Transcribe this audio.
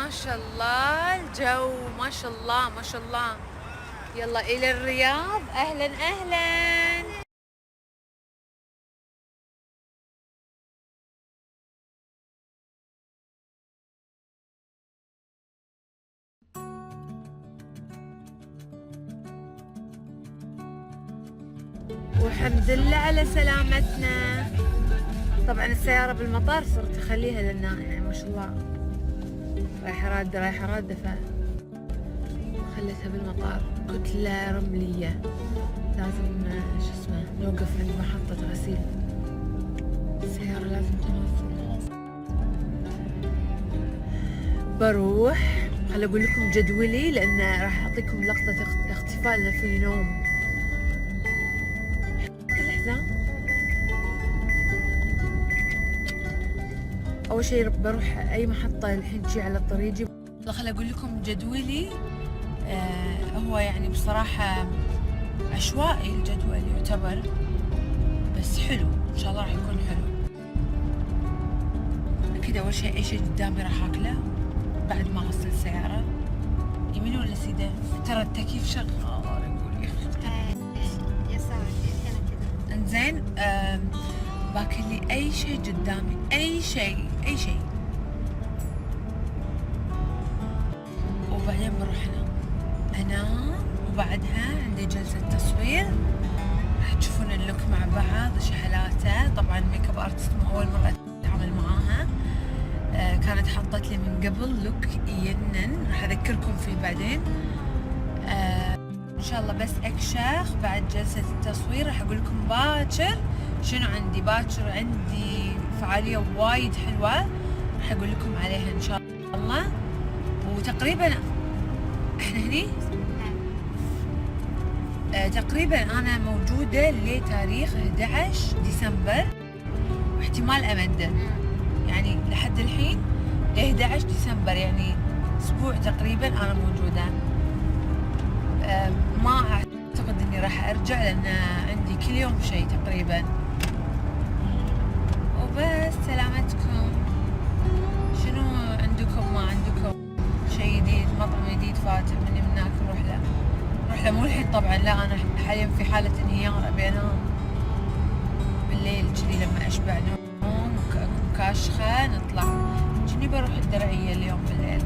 ما شاء الله الجو ما شاء الله ما شاء الله. يلا إلى الرياض، أهلا أهلا. والحمد لله على سلامتنا. طبعا السيارة بالمطار صرت أخليها لأنها يعني ما شاء الله رايحة رادة فخليتها بالمطار. كتلة رملية لازم شو اسمه نوقف عند محطة غسيل. السيارة لازم تنزل. بروح خل أقول لكم جدولي لأن راح أعطيكم لقطة اختفاء لأن في نوم. الحزام أول شيء بروح أي محطة الحين تجي على الطريق. خل أقول لكم جدولي. هو يعني بصراحة عشوائي الجدول يعتبر، بس حلو إن شاء الله راح يكون حلو. أكيد أول شيء أي شيء قدامي راح أكله بعد ما أغسل السيارة. يمين ولا سيدة؟ ترى التكييف شغال يقول يسار انزين. باكل لي أي شيء قدامي، أي شيء وبعدين بروح أنام وبعدها عندي جلسة تصوير. راح تشوفون اللوك مع بعض شحلاته. طبعا ميك اب ارتست مو أول مرة أتعامل معاها. كانت حطت لي من قبل لوك ينن، راح أذكركم فيه بعدين. إن شاء الله بس أكشخ بعد جلسة التصوير راح أقول لكم باكر شنو عندي. باكر عندي فعالية وايد حلوة راح أقول لكم عليها إن شاء الله. وتقريبا إحنا هني تقريبا أنا موجودة لتاريخ 11 ديسمبر واحتمال أمدد يعني لحد الحين ل 11 ديسمبر يعني أسبوع تقريبا أنا موجودة. ما أعتقد إني راح أرجع لأن عندي كل يوم شيء تقريبا. وبس سلامتكم. شنو عندكم ما عندكم شيء جديد، مطعم جديد فاتح مني من هناك نروح له مو الحين طبعا لا. أنا حاليا في حالة انهيار أبي أنام بالليل كذي لما أشبع نوم كاشخة نطلع كني بروح الدرعية اليوم بالليل.